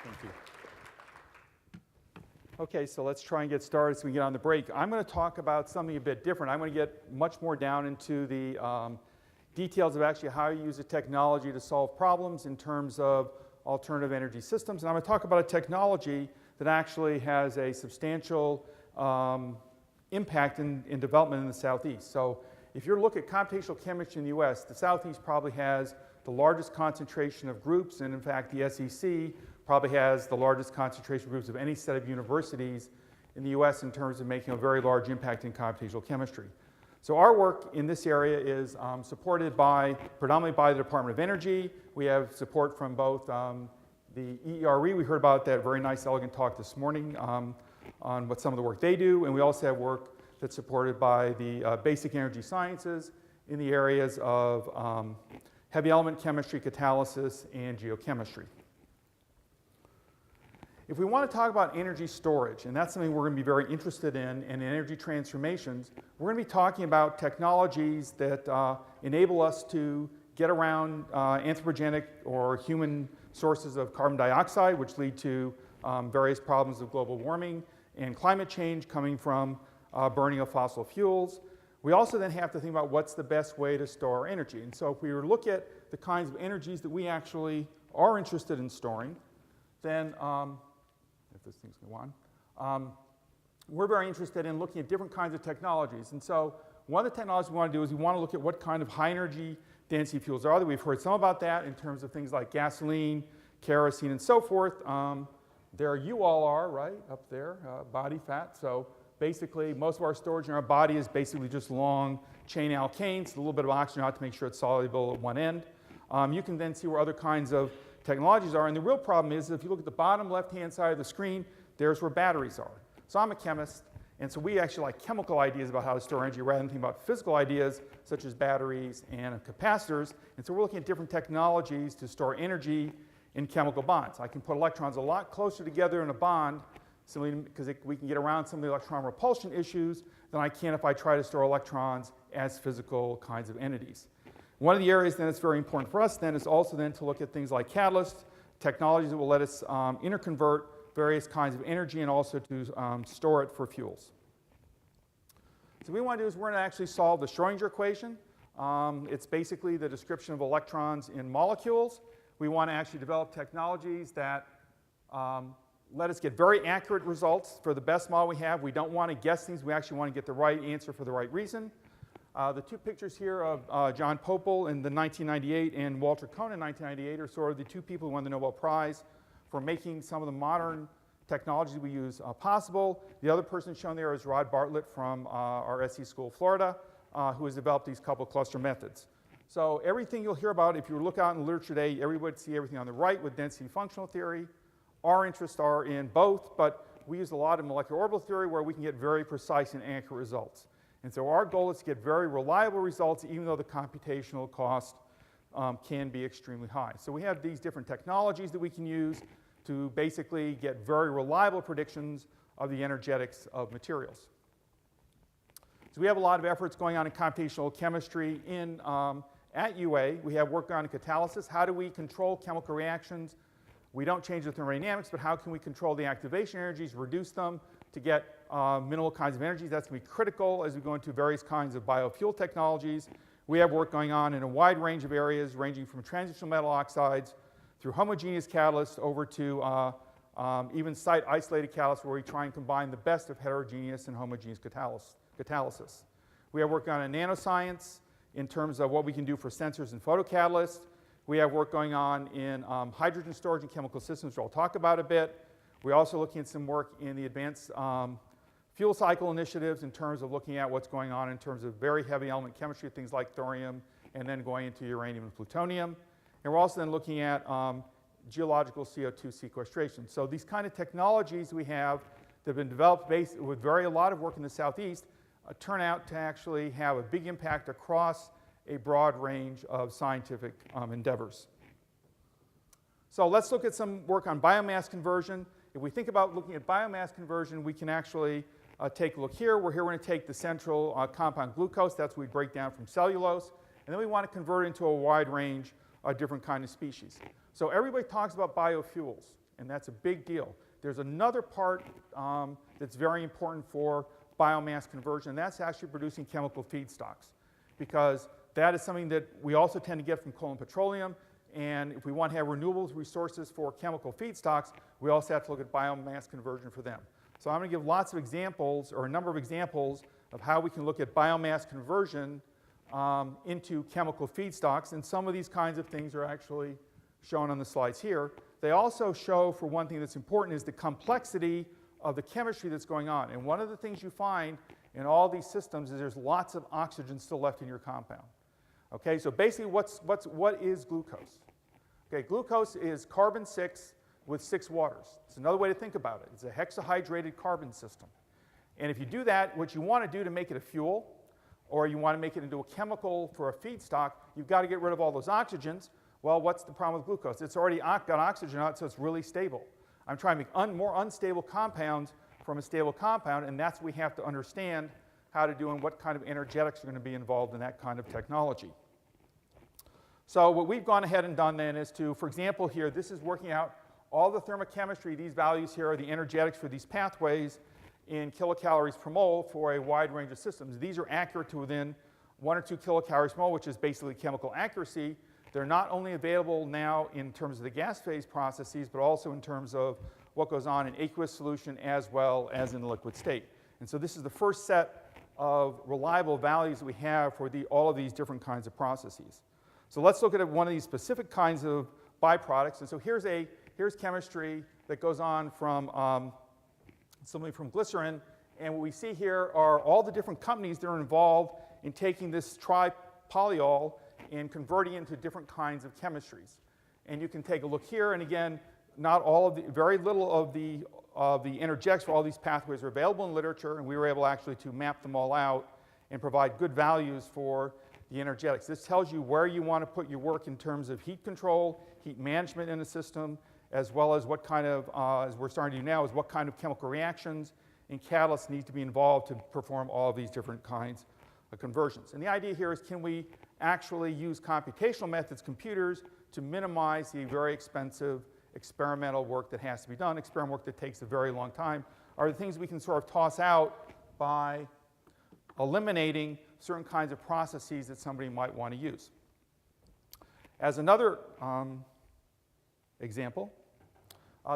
Thank you. Okay, so let's try and get started so we can get on the break. I'm going to talk about something a bit different. I'm going to get much more down into the details of actually how you use the technology to solve problems in terms of alternative energy systems. And I'm going to talk about a technology that actually has a substantial impact in development in the Southeast. So if you look at computational chemistry in the US, the Southeast probably has the largest concentration of groups, and in fact the SEC probably has the largest concentration of groups of any set of universities in the US in terms of making a very large impact in computational chemistry. So our work in this area is supported predominantly by the Department of Energy. We have support from both the EERE, we heard about that very nice, elegant talk this morning on what some of the work they do, and we also have work that's supported by the basic energy sciences in the areas of heavy element chemistry, catalysis, and geochemistry. If we want to talk about energy storage, and that's something we're going to be very interested in, and energy transformations, we're going to be talking about technologies that enable us to get around anthropogenic or human sources of carbon dioxide, which lead to various problems of global warming and climate change coming from burning of fossil fuels. We also then have to think about what's the best way to store energy. And so if we were to look at the kinds of energies that we actually are interested in storing, then if this thing's going to go on, we're very interested in looking at different kinds of technologies. And so one of the technologies we want to do is we want to look at what kind of high energy density fuels are there. We've heard some about that in terms of things like gasoline, kerosene, and so forth. There you all are, right, up there, body fat. So basically, most of our storage in our body is basically just long chain alkanes, a little bit of oxygen out to make sure it's soluble at one end. You can then see where other kinds of technologies are. And the real problem is if you look at the bottom left-hand side of the screen, there's where batteries are. So I'm a chemist, and so we actually like chemical ideas about how to store energy rather than thinking about physical ideas such as batteries and capacitors. And so we're looking at different technologies to store energy in chemical bonds. I can put electrons a lot closer together in a bond simply because we can get around some of the electron repulsion issues than I can if I try to store electrons as physical kinds of entities. One of the areas then that's very important for us then is also then to look at things like catalysts, technologies that will let us interconvert various kinds of energy and also to store it for fuels. So what we want to do is we're going to actually solve the Schrödinger equation. It's basically the description of electrons in molecules. We want to actually develop technologies that let us get very accurate results for the best model we have. We don't want to guess things. We actually want to get the right answer for the right reason. The two pictures here of John Popel in the 1998 and Walter Kohn in 1998 are sort of the two people who won the Nobel Prize for making some of the modern technologies we use possible. The other person shown there is Rod Bartlett from our SC School of Florida, who has developed these couple cluster methods. So everything you'll hear about, if you look out in the literature today, everybody would see everything on the right with density functional theory. Our interests are in both, but we use a lot of molecular orbital theory where we can get very precise and accurate results. And so our goal is to get very reliable results even though the computational cost can be extremely high. So we have these different technologies that we can use to basically get very reliable predictions of the energetics of materials. So we have a lot of efforts going on in computational chemistry at UA. We have work on catalysis. How do we control chemical reactions? We don't change the thermodynamics, but how can we control the activation energies, reduce them to get minimal kinds of energies? That's going to be critical as we go into various kinds of biofuel technologies. We have work going on in a wide range of areas, ranging from transitional metal oxides through homogeneous catalysts over to even site-isolated catalysts where we try and combine the best of heterogeneous and homogeneous catalysis. We have work on in nanoscience in terms of what we can do for sensors and photocatalysts. We have work going on in hydrogen storage and chemical systems, which I'll talk about a bit. We're also looking at some work in the advanced fuel cycle initiatives in terms of looking at what's going on in terms of very heavy element chemistry, things like thorium, and then going into uranium and plutonium. And we're also then looking at geological CO2 sequestration. So these kind of technologies we have that have been developed based with a lot of work in the Southeast turn out to actually have a big impact across a broad range of scientific endeavors. So let's look at some work on biomass conversion. If we think about looking at biomass conversion, we can actually take a look here. We're going to take the central compound glucose. That's what we break down from cellulose. And then we want to convert it into a wide range of different kinds of species. So everybody talks about biofuels. and that's a big deal. There's another part that's very important for biomass conversion, and that's actually producing chemical feedstocks, because that is something that we also tend to get from coal and petroleum, and if we want to have renewable resources for chemical feedstocks, we also have to look at biomass conversion for them. So I'm going to give lots of examples, or a number of examples, of how we can look at biomass conversion into chemical feedstocks, and some of these kinds of things are actually shown on the slides here. They also show, for one thing that's important, is the complexity of the chemistry that's going on. And one of the things you find in all these systems is there's lots of oxygen still left in your compound. Okay, so basically what is glucose? Okay, glucose is carbon-6 with 6 waters. It's another way to think about it. It's a hexahydrated carbon system. And if you do that, what you want to do to make it a fuel, or you want to make it into a chemical for a feedstock, you've got to get rid of all those oxygens. Well, what's the problem with glucose? It's already got oxygen on it, so it's really stable. I'm trying to make more unstable compounds from a stable compound, and that's what we have to understand how to do and what kind of energetics are going to be involved in that kind of technology. So what we've gone ahead and done then is to, for example here, this is working out all the thermochemistry. These values here are the energetics for these pathways in kilocalories per mole for a wide range of systems. These are accurate to within 1 or 2 kilocalories per mole, which is basically chemical accuracy. They're not only available now in terms of the gas phase processes, but also in terms of what goes on in aqueous solution as well as in the liquid state. And so this is the first set of reliable values that we have for all of these different kinds of processes. So let's look at one of these specific kinds of byproducts. And so here's chemistry that goes on from something from glycerin. And what we see here are all the different companies that are involved in taking this tripolyol and converting it into different kinds of chemistries. And you can take a look here, and again, not all of the, very little of the energetics for all these pathways are available in literature, and we were able actually to map them all out and provide good values for the energetics. This tells you where you want to put your work in terms of heat control, heat management in the system, as well as what kind of, as we're starting to do now, is what kind of chemical reactions and catalysts need to be involved to perform all of these different kinds of conversions. And the idea here is, can we actually use computational methods, computers, to minimize the very expensive experimental work that has to be done, experimental work that takes a very long time, are the things we can sort of toss out by eliminating certain kinds of processes that somebody might want to use. As another example,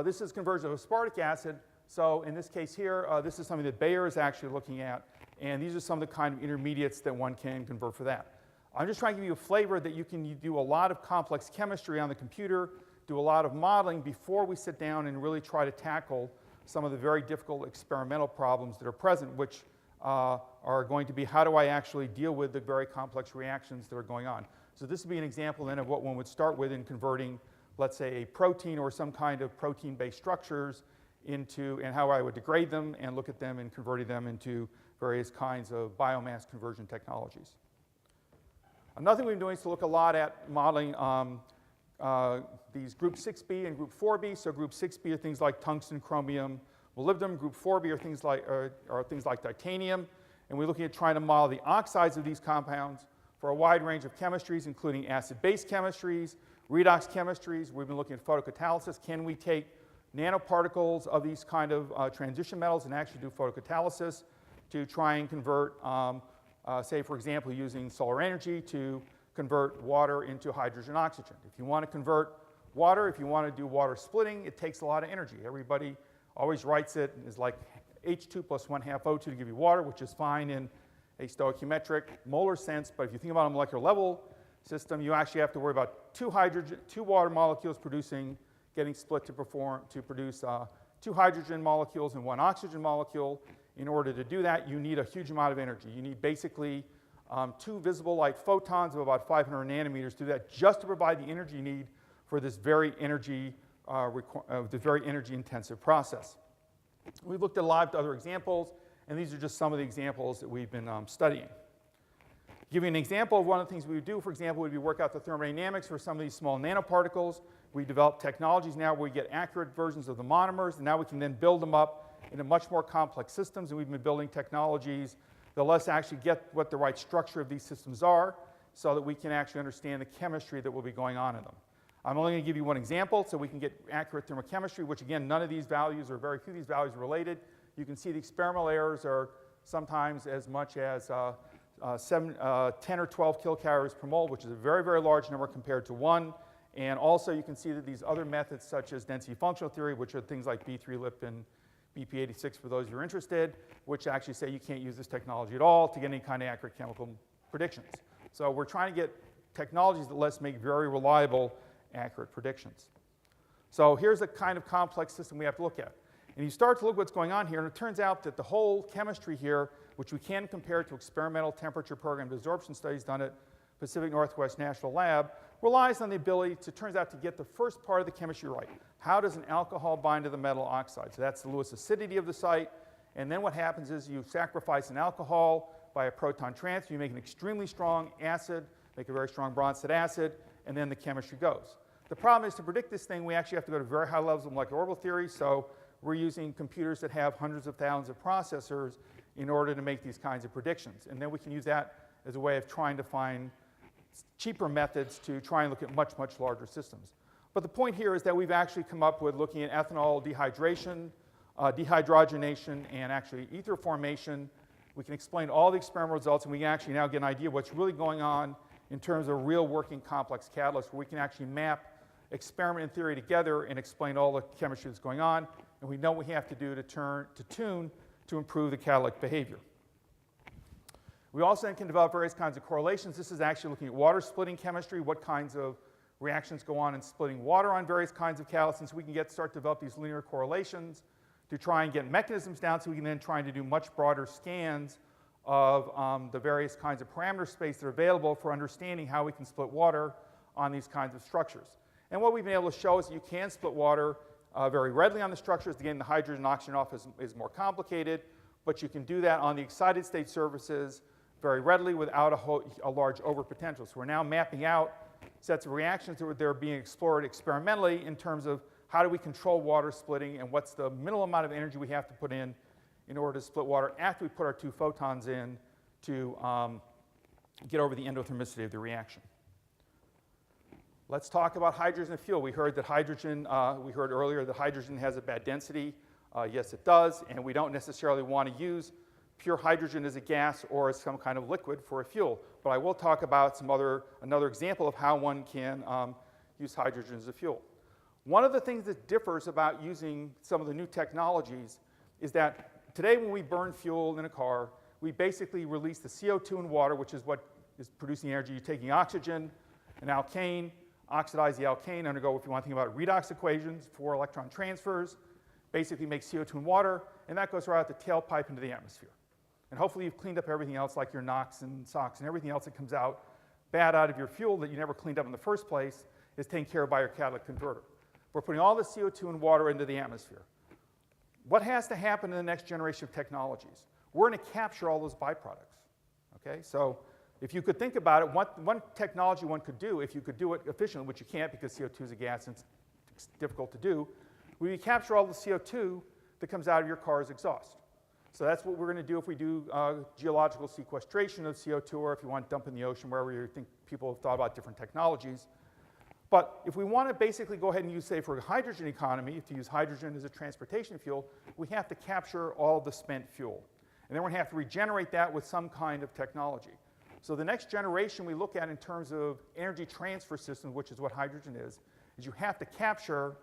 this is conversion of aspartic acid. So in this case here, this is something that Bayer is actually looking at, and these are some of the kind of intermediates that one can convert for that. I'm just trying to give you a flavor that you can do a lot of complex chemistry on the computer, do a lot of modeling before we sit down and really try to tackle some of the very difficult experimental problems that are present, which are going to be, how do I actually deal with the very complex reactions that are going on? So this would be an example then of what one would start with in converting, let's say, a protein or some kind of protein-based structures into, and how I would degrade them and look at them and converting them into various kinds of biomass conversion technologies. Another thing we've been doing is to look a lot at modeling these group 6b and group 4b. So group 6b are things like tungsten, chromium, molybdenum. Group 4b are things like titanium. And we're looking at trying to model the oxides of these compounds for a wide range of chemistries, including acid-base chemistries, redox chemistries. We've been looking at photocatalysis. Can we take nanoparticles of these kind of transition metals and actually do photocatalysis to try and convert, say, for example, using solar energy to convert water into hydrogen oxygen. If you want to convert water, if you want to do water splitting, it takes a lot of energy. Everybody always writes it as like H2 plus 1/2 O2 to give you water, which is fine in a stoichiometric molar sense, but if you think about a molecular level system, you actually have to worry about two water molecules getting split to produce 2 hydrogen molecules and 1 oxygen molecule. In order to do that, you need a huge amount of energy. You need basically 2 visible light photons of about 500 nanometers to do that, just to provide the energy you need for this very energy intensive process. We've looked at a lot of other examples, and these are just some of the examples that we've been studying. To give you an example of one of the things we would do, for example, would be work out the thermodynamics for some of these small nanoparticles. We develop technologies now where we get accurate versions of the monomers, and now we can then build them up into much more complex systems, and we've been building technologies that let us actually get what the right structure of these systems are so that we can actually understand the chemistry that will be going on in them. I'm only going to give you one example so we can get accurate thermochemistry, which again, none of these values or very few of these values are related. You can see the experimental errors are sometimes as much as 10 or 12 kilocalories per mole, which is a very, very large number compared to 1. And also you can see that these other methods such as density functional theory, which are things like B3-LIP and BP86 for those who are interested, which actually say you can't use this technology at all to get any kind of accurate chemical predictions. So we're trying to get technologies that let us make very reliable, accurate predictions. So here's the kind of complex system we have to look at. And you start to look what's going on here, and it turns out that the whole chemistry here, which we can compare to experimental temperature programmed absorption studies done at Pacific Northwest National Lab, relies on the ability to, turns out, to get the first part of the chemistry right. How does an alcohol bind to the metal oxide? So that's the Lewis acidity of the site. And then what happens is you sacrifice an alcohol by a proton transfer. You make an extremely strong acid, make a very strong Bronsted acid, and then the chemistry goes. The problem is to predict this thing, we actually have to go to very high levels of molecular orbital theory. So we're using computers that have hundreds of thousands of processors in order to make these kinds of predictions. And then we can use that as a way of trying to find cheaper methods to try and look at much, much larger systems. But the point here is that we've actually come up with looking at ethanol dehydration, dehydrogenation, and actually ether formation. We can explain all the experimental results, and we can actually now get an idea of what's really going on in terms of real working complex catalysts, where we can actually map experiment and theory together and explain all the chemistry that's going on, and we know what we have to do to tune to improve the catalytic behavior. We also then can develop various kinds of correlations. This is actually looking at water splitting chemistry, what kinds of reactions go on in splitting water on various kinds of catalysts, and so we can start to develop these linear correlations to try and get mechanisms down so we can then try to do much broader scans of the various kinds of parameter space that are available for understanding how we can split water on these kinds of structures. And what we've been able to show is that you can split water very readily on the structures. Again, the hydrogen oxygen off is more complicated, but you can do that on the excited state surfaces very readily without a large overpotential. So we're now mapping out sets of reactions that are being explored experimentally in terms of how do we control water splitting and what's the minimal amount of energy we have to put in order to split water after we put our 2 photons in to get over the endothermicity of the reaction. Let's talk about hydrogen fuel. We heard that hydrogen, we heard earlier that hydrogen has a bad density. Yes, it does, and we don't necessarily want to use pure hydrogen as a gas or as some kind of liquid for a fuel. But I will talk about another example of how one can use hydrogen as a fuel. One of the things that differs about using some of the new technologies is that today when we burn fuel in a car, we basically release the CO2 and water, which is what is producing energy. You're taking oxygen, an alkane, oxidize the alkane, undergo, if you want to think about redox equations, 4 electron transfers, basically make CO2 and water, and that goes right out the tailpipe into the atmosphere. And hopefully you've cleaned up everything else, like your NOx and SOx and everything else that comes out bad out of your fuel that you never cleaned up in the first place is taken care of by your catalytic converter. We're putting all the CO2 and water into the atmosphere. What has to happen in the next generation of technologies? We're going to capture all those byproducts. Okay? So if you could think about it, one technology one could do, if you could do it efficiently, which you can't because CO2 is a gas and it's difficult to do, we capture all the CO2 that comes out of your car's exhaust. So that's what we're going to do if we do geological sequestration of CO2, or if you want to dump in the ocean, wherever you think people have thought about different technologies. But if we want to basically go ahead and use, say, for a hydrogen economy, if you use hydrogen as a transportation fuel, we have to capture all the spent fuel. And then we're going to have to regenerate that with some kind of technology. So the next generation we look at in terms of energy transfer systems, which is what hydrogen is you have to capture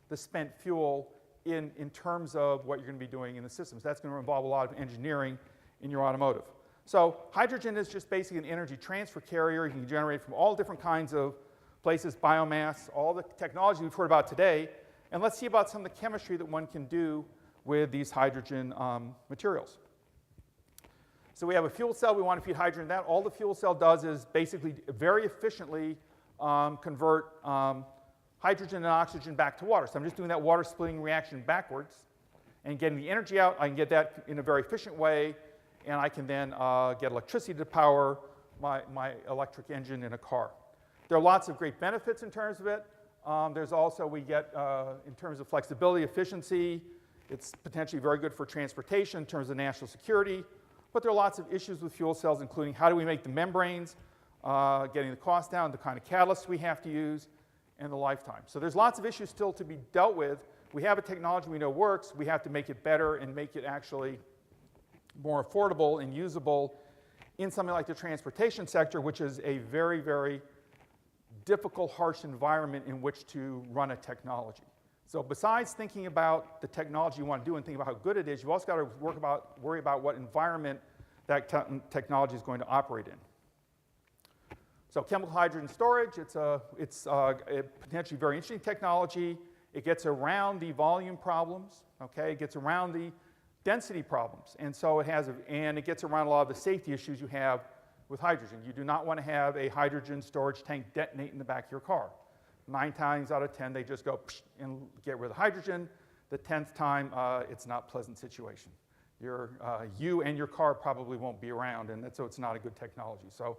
the spent fuel in terms of what you're going to be doing in the systems. That's going to involve a lot of engineering in your automotive. So hydrogen is just basically an energy transfer carrier. You can generate from all different kinds of places, biomass, all the technology we've heard about today. And let's see about some of the chemistry that one can do with these hydrogen materials. So we have a fuel cell. We want to feed hydrogen to that. All the fuel cell does is basically very efficiently convert hydrogen and oxygen back to water. So I'm just doing that water splitting reaction backwards and getting the energy out. I can get that in a very efficient way, and I can then get electricity to power my electric engine in a car. There are lots of great benefits in terms of it. There's also, we get, in terms of flexibility, efficiency, it's potentially very good for transportation in terms of national security. But there are lots of issues with fuel cells, including how do we make the membranes, getting the cost down, the kind of catalysts we have to use, and the lifetime. So there's lots of issues still to be dealt with. We have a technology we know works. We have to make it better and make it actually more affordable and usable in something like the transportation sector, which is a very, very difficult, harsh environment in which to run a technology. So besides thinking about the technology you want to do and think about how good it is, you've also got to worry about what environment that technology is going to operate in. So chemical hydrogen storage, it's a potentially very interesting technology. It gets around the volume problems, okay? It gets around the density problems. And so it gets around a lot of the safety issues you have with hydrogen. You do not want to have a hydrogen storage tank detonate in the back of your car. 9 times out of 10, they just go and get rid of the hydrogen. The 10th time, it's not a pleasant situation. You and your car probably won't be around, and so it's not a good technology. So,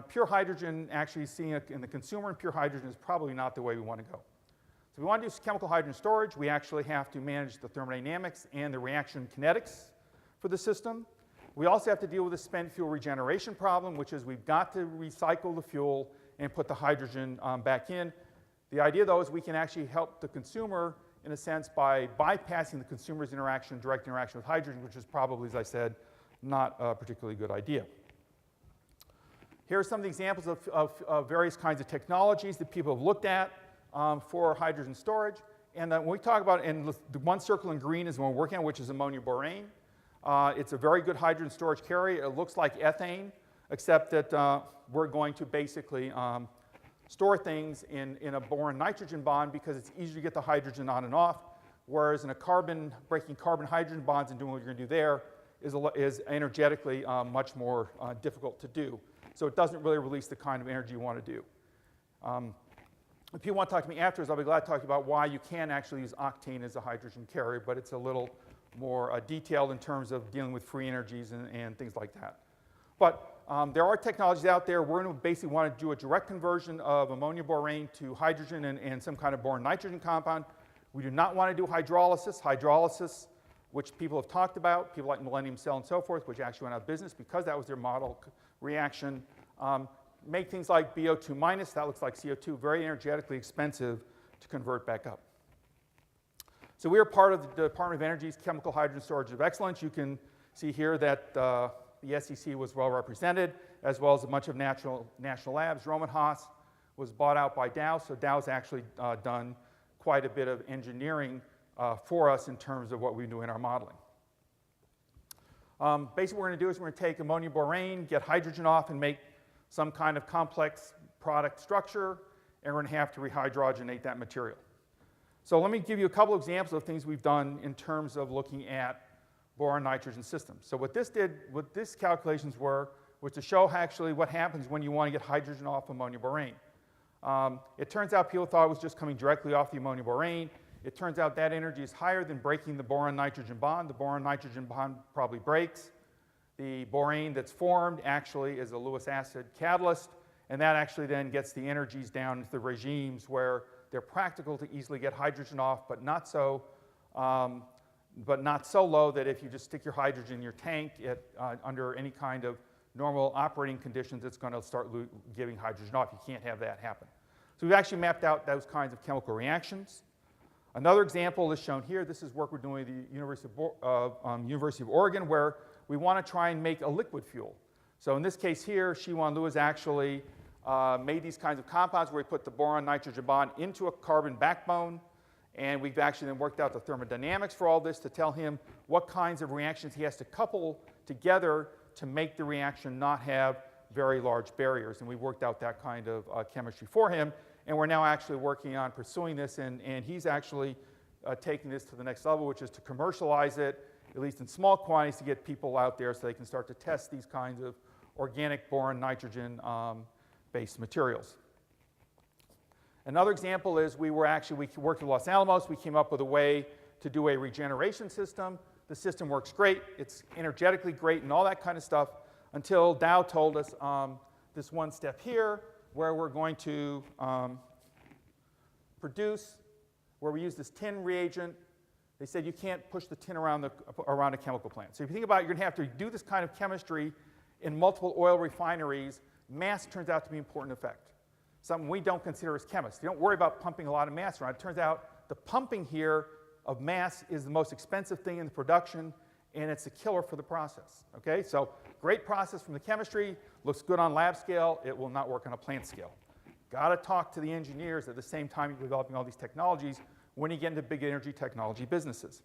pure hydrogen, actually seeing it in the consumer and pure hydrogen is probably not the way we want to go. So if we want to do chemical hydrogen storage, we actually have to manage the thermodynamics and the reaction kinetics for the system. We also have to deal with the spent fuel regeneration problem, which is we've got to recycle the fuel and put the hydrogen back in. The idea, though, is we can actually help the consumer, in a sense, by bypassing the consumer's direct interaction with hydrogen, which is probably, as I said, not a particularly good idea. Here are some of the examples of various kinds of technologies that people have looked at for hydrogen storage. And when we talk about, and the one circle in green is the one we're working on, which is ammonia borane. It's a very good hydrogen storage carrier. It looks like ethane, except that we're going to basically store things in a boron-nitrogen bond because it's easier to get the hydrogen on and off, whereas in a breaking carbon-hydrogen bonds and doing what you're going to do there is energetically much more difficult to do. So it doesn't really release the kind of energy you want to do. If people want to talk to me afterwards, I'll be glad to talk about why you can actually use octane as a hydrogen carrier, but it's a little more detailed in terms of dealing with free energies and things like that. But there are technologies out there. We're going to basically want to do a direct conversion of ammonia borane to hydrogen and some kind of boron-nitrogen compound. We do not want to do hydrolysis, which people have talked about, people like Millennium Cell and so forth, which actually went out of business because that was their model reaction. Make things like BO2 minus, that looks like CO2, very energetically expensive to convert back up. So we are part of the Department of Energy's Chemical Hydrogen Storage of Excellence. You can see here that the SEC was well represented, as well as a bunch of national labs. Roman Haas was bought out by Dow, so Dow's actually done quite a bit of engineering for us in terms of what we do in our modeling. Basically what we're going to do is we're going to take ammonia borane, get hydrogen off, and make some kind of complex product structure, and we're going to have to rehydrogenate that material. So let me give you a couple examples of things we've done in terms of looking at boron-nitrogen systems. So what these calculations were was to show actually what happens when you want to get hydrogen off ammonia borane. It turns out people thought it was just coming directly off the ammonia borane. It turns out that energy is higher than breaking the boron-nitrogen bond. The boron-nitrogen bond probably breaks. The borane that's formed actually is a Lewis acid catalyst, and that actually then gets the energies down into the regimes where they're practical to easily get hydrogen off, but not so low that if you just stick your hydrogen in your tank under any kind of normal operating conditions, it's going to start giving hydrogen off. You can't have that happen. So we've actually mapped out those kinds of chemical reactions. Another example is shown here. This is work we're doing at the University of Oregon, where we want to try and make a liquid fuel. So in this case here, Shiwan Lewis actually made these kinds of compounds where we put the boron-nitrogen bond into a carbon backbone, and we've actually then worked out the thermodynamics for all this to tell him what kinds of reactions he has to couple together to make the reaction not have very large barriers. And we worked out that kind of chemistry for him, and we're now actually working on pursuing this, and he's actually taking this to the next level, which is to commercialize it, at least in small quantities, to get people out there so they can start to test these kinds of organic boron-nitrogen based materials. Another example is we worked with Los Alamos. We came up with a way to do a regeneration system. The system works great. It's energetically great and all that kind of stuff until Dow told us this one step here where we're going to produce, where we use this tin reagent. They said you can't push the tin around a chemical plant. So if you think about it, you're going to have to do this kind of chemistry in multiple oil refineries. Mass turns out to be an important effect. something we don't consider as chemists. You don't worry about pumping a lot of mass around. It turns out the pumping here of mass is the most expensive thing in the production, and it's a killer for the process. Okay, so great process from the chemistry, looks good on lab scale, it will not work on a plant scale. Got to talk to the engineers at the same time you're developing all these technologies when you get into big energy technology businesses.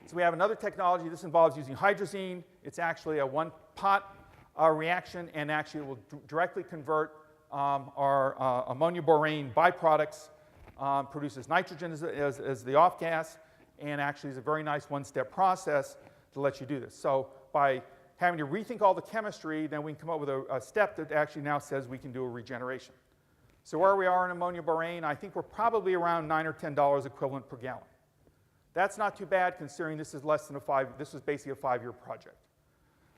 So we have another technology. This involves using hydrazine. It's actually a one-pot reaction, and actually it will directly convert our ammonia borane byproducts, produces nitrogen as the off gas, and actually is a very nice one-step process to let you do this. So by having to rethink all the chemistry, then we can come up with a step that actually now says we can do a regeneration. So where we are in ammonia borane, I think we're probably around $9 or $10 equivalent per gallon. That's not too bad considering this is less than this was basically a 5-year project.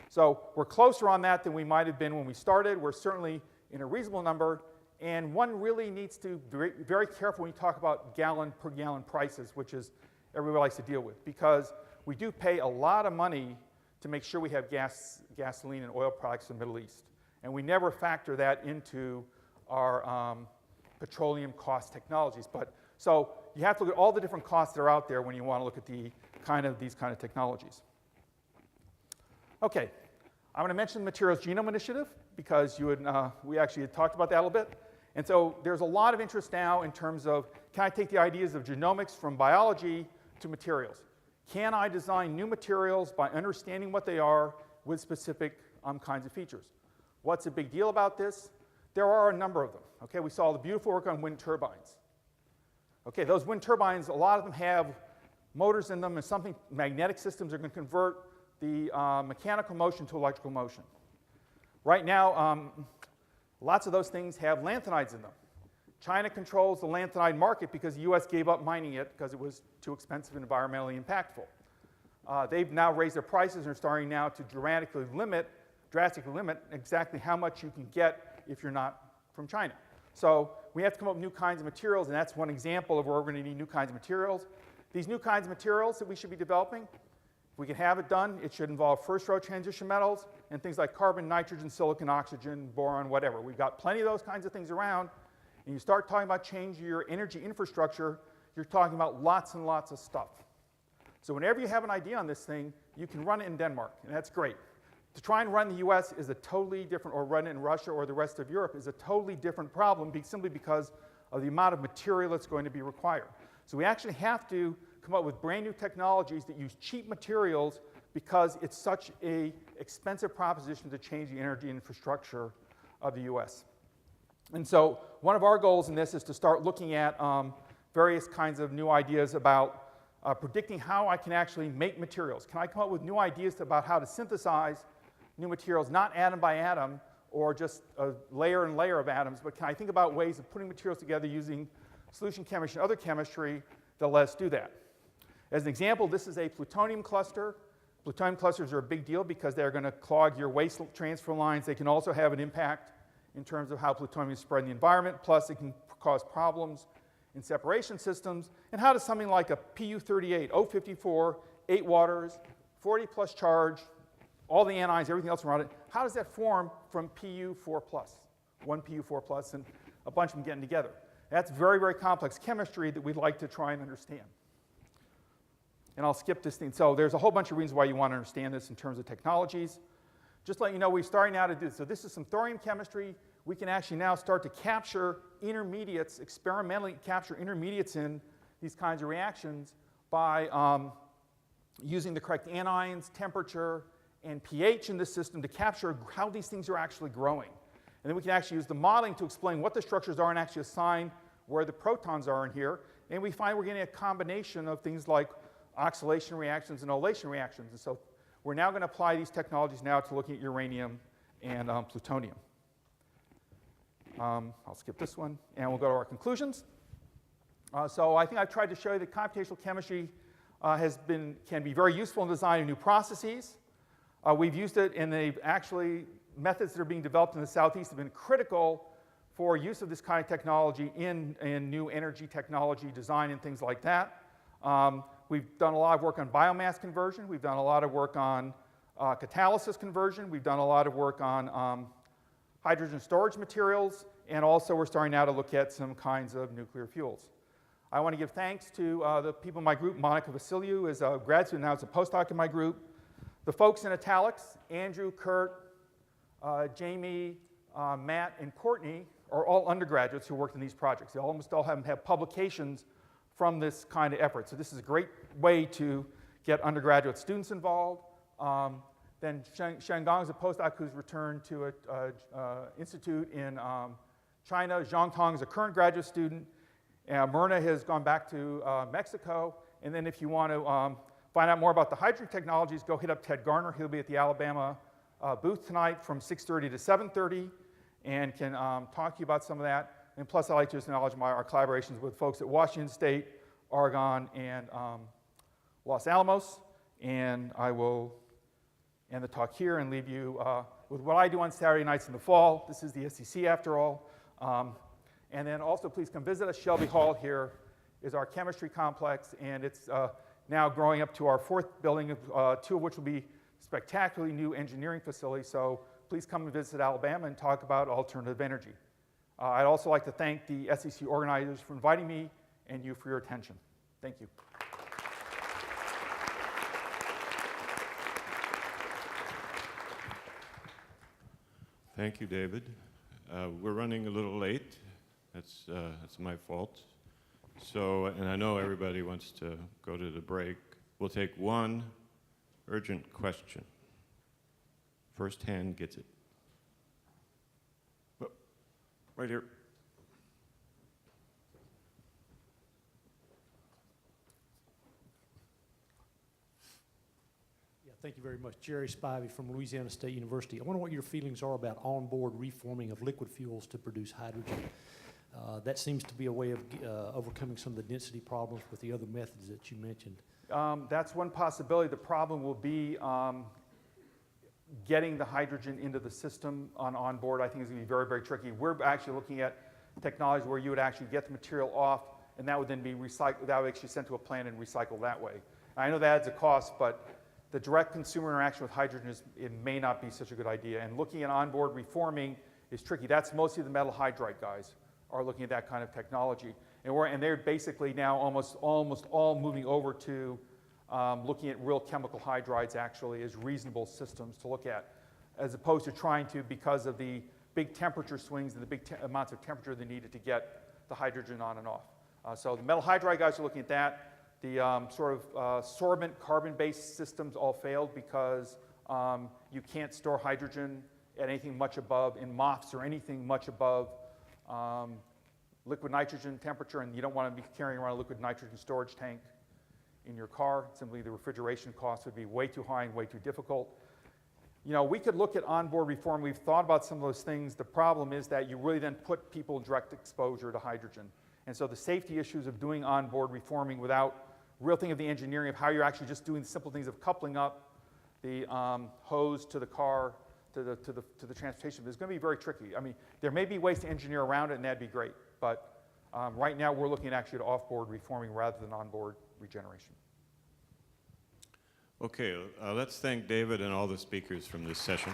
So we're closer on that than we might have been when we started. We're certainly in a reasonable number, and one really needs to be very careful when you talk about gallon per gallon prices, which is everybody likes to deal with, because we do pay a lot of money to make sure we have gasoline and oil products in the Middle East. And we never factor that into our petroleum cost technologies. So you have to look at all the different costs that are out there when you want to look at these kind of technologies. Okay, I'm going to mention the Materials Genome Initiative because we actually had talked about that a little bit. And so there's a lot of interest now in terms of, can I take the ideas of genomics from biology to materials? Can I design new materials by understanding what they are with specific kinds of features? What's a big deal about this? There are a number of them. Okay, we saw the beautiful work on wind turbines. Okay, those wind turbines, a lot of them have motors in them, and something magnetic systems are going to convert the mechanical motion to electrical motion. Right now, lots of those things have lanthanides in them. China controls the lanthanide market because the US gave up mining it because it was too expensive and environmentally impactful. They've now raised their prices and are starting now to drastically limit exactly how much you can get if you're not from China. So we have to come up with new kinds of materials, and that's one example of where we're going to need new kinds of materials. These new kinds of materials that we should be developing, if we can have it done, it should involve first-row transition metals and things like carbon, nitrogen, silicon, oxygen, boron, whatever. We've got plenty of those kinds of things around. And you start talking about changing your energy infrastructure, you're talking about lots and lots of stuff. So whenever you have an idea on this thing, you can run it in Denmark, and that's great. To try and run the US is a totally different, or run it in Russia or the rest of Europe is a totally different problem simply because of the amount of material that's going to be required. So we actually have to come up with brand new technologies that use cheap materials because it's such an expensive proposition to change the energy infrastructure of the US. And so one of our goals in this is to start looking at various kinds of new ideas about predicting how I can actually make materials. Can I come up with new ideas about how to synthesize new materials, not atom by atom or just a layer and layer of atoms, but can I think about ways of putting materials together using solution chemistry and other chemistry that let us do that? As an example, this is a plutonium cluster. Plutonium clusters are a big deal because they're going to clog your waste transfer lines. They can also have an impact in terms of how plutonium is spread in the environment, plus it can cause problems in separation systems. And how does something like a Pu-38, O54, 8 waters, 40 plus charge, all the anions, everything else around it, how does that form from Pu4+, one Pu4+, and a bunch of them getting together? That's very, very complex chemistry that we'd like to try and understand. And I'll skip this thing. So there's a whole bunch of reasons why you want to understand this in terms of technologies. Just to let you know, we're starting now to do this. So this is some thorium chemistry. We can actually now start to capture intermediates, experimentally capture intermediates in these kinds of reactions by using the correct anions, temperature, and pH in the system to capture how these things are actually growing. And then we can actually use the modeling to explain what the structures are and actually assign where the protons are in here. And we find we're getting a combination of things like oxidation reactions and olation reactions. And so we're now going to apply these technologies now to looking at uranium and plutonium. I'll skip this one, and we'll go to our conclusions. So I think I've tried to show you that computational chemistry can be very useful in designing new processes. We've used it, and methods that are being developed in the Southeast have been critical for use of this kind of technology in new energy technology design and things like that. We've done a lot of work on biomass conversion. We've done a lot of work on catalysis conversion. We've done a lot of work on hydrogen storage materials And also we're starting now to look at some kinds of nuclear fuels. I want to give thanks to the people in my group. Monica Vasiliou is a grad student, now is a postdoc in my group. The folks in italics, Andrew, Kurt, Jamie, Matt, and Courtney, are all undergraduates who worked in these projects. They almost all have publications from this kind of effort. So this is a great way to get undergraduate students involved. Then Shen Gong is a postdoc who's returned to an institute in China. Zhang Tong is a current graduate student. Myrna has gone back to Mexico. And then if you want to find out more about the hydrogen technologies, go hit up Ted Garner. He'll be at the Alabama booth tonight from 6:30 to 7:30 and can talk to you about some of that. And plus, I'd like to just acknowledge our collaborations with folks at Washington State, Oregon, and Los Alamos. And I will end the talk here and leave you with what I do on Saturday nights in the fall. This is the SEC after all. And then also please come visit us. Shelby Hall here is our chemistry complex, and it's now growing up to our 4th building, 2 of which will be spectacularly new engineering facilities. So please come and visit Alabama and talk about alternative energy. I'd also like to thank the SEC organizers for inviting me and you for your attention. Thank you. Thank you, David. We're running a little late. That's my fault. So, and I know everybody wants to go to the break. We'll take one urgent question. First hand gets it. Oh, right here. Thank you very much. Jerry Spivey from Louisiana State University. I wonder what your feelings are about onboard reforming of liquid fuels to produce hydrogen. That seems to be a way of overcoming some of the density problems with the other methods that you mentioned. That's one possibility. The problem will be getting the hydrogen into the system onboard. I think is going to be very, very tricky. We're actually looking at technologies where you would actually get the material off, and that would then be recycled. That would actually sent to a plant and recycled that way. I know that adds a cost, but the direct consumer interaction with hydrogen it may not be such a good idea. And looking at onboard reforming is tricky. That's mostly the metal hydride guys are looking at that kind of technology. And they're basically now almost all moving over to looking at real chemical hydrides actually as reasonable systems to look at, as opposed to trying to, because of the big temperature swings and the big amounts of temperature they needed to get the hydrogen on and off. So the metal hydride guys are looking at that. The sorbent carbon-based systems all failed because you can't store hydrogen at anything much above, in MOFs or anything much above liquid nitrogen temperature, and you don't want to be carrying around a liquid nitrogen storage tank in your car. Simply the refrigeration costs would be way too high and way too difficult. You know, we could look at onboard reform. We've thought about some of those things. The problem is that you really then put people in direct exposure to hydrogen. And so the safety issues of doing onboard reforming without real thing of the engineering of how you're actually just doing the simple things of coupling up the hose to the car, to the transportation, is going to be very tricky. I mean, there may be ways to engineer around it, and that'd be great. But right now, we're looking actually at off-board reforming rather than onboard regeneration. Okay, let's thank David and all the speakers from this session.